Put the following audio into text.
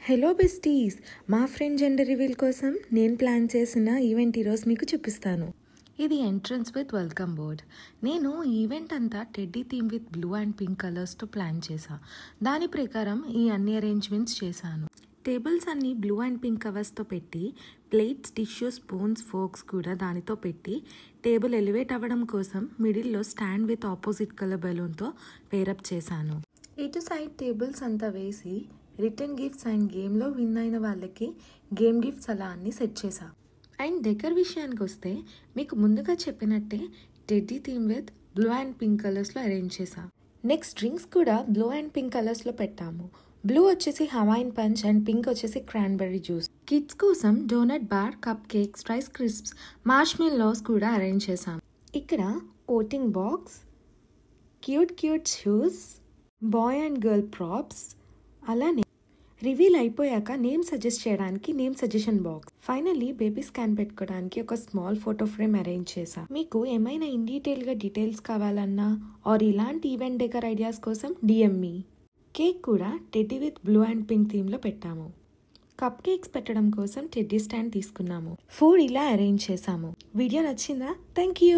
Hello besties, మా friend gender reveal కోసం నేను ప్లాన్ చేసిన ఈవెంట్ ఈరోజు మీకు చూపిస్తాను. ఇది ఎంట్రన్స్ విత్ వెల్కమ్ బోర్డ్. నేను ఈవెంట్ అంతా teddy theme with blue and pink కలర్స్తో ప్లాన్ చేశా. దాని ప్రకారం ఈ అన్ని అరేంజ్మెంట్స్ చేశాను. టేబుల్స్ అన్నీ బ్లూ అండ్ పింక్ కవర్స్తో పెట్టి, ప్లేట్స్, టిష్యూస్, స్పూన్స్, ఫోక్స్ కూడా దానితో పెట్టి, టేబుల్ ఎలివేట్ అవ్వడం కోసం మిడిల్లో స్టాండ్ విత్ ఆపోజిట్ కలర్ బెలూన్తో పేరప్ చేశాను. ఇటు సైడ్ టేబుల్స్ అంతా వేసి రిటర్న్ గిఫ్ట్స్ అండ్ గేమ్లో విన్ అయిన వాళ్ళకి గేమ్ గిఫ్ట్స్ అలా అన్నీ సెట్ చేశా. అండ్ డెకర్ విషయానికి వస్తే మీకు ముందుగా చెప్పినట్టే teddy theme with blue and pink కలర్స్లో అరేంజ్ చేశా. నెక్స్ట్ డ్రింక్స్ కూడా బ్లూ అండ్ పింక్ కలర్స్లో పెట్టాము. బ్లూ వచ్చేసి హవాయిన్ పంచ్ అండ్ పింక్ వచ్చేసి క్రాన్బెర్రీ జ్యూస్. కిడ్స్ కోసం donut bar, cupcakes, rice crisps, marshmallows కూడా అరేంజ్ చేశాం. ఇక్కడ voting box, cute shoes, boy and girl props, అలానే రివీల్ అయిపోయాక నేమ్ సజెస్ట్ చేయడానికి name suggestion box, finally baby scan పెట్టుకోవడానికి ఒక స్మాల్ ఫోటో ఫ్రేమ్ అరేంజ్ చేశా. మీకు ఏమైనా ఇన్ డీటెయిల్గా డీటెయిల్స్ కావాలన్నా ఆర్ ఇలాంటి ఈవెంట్ డెకర్ ఐడియాస్ కోసం డిఎంఈ. కేక్ కూడా teddy with blue and pink థీమ్లో పెట్టాము. కప్ కేక్స్ పెట్టడం కోసం టెడ్డీ స్టాండ్ తీసుకున్నాము. ఫుడ్ ఇలా అరేంజ్ చేశాము. వీడియో నచ్చిందా? Thank you.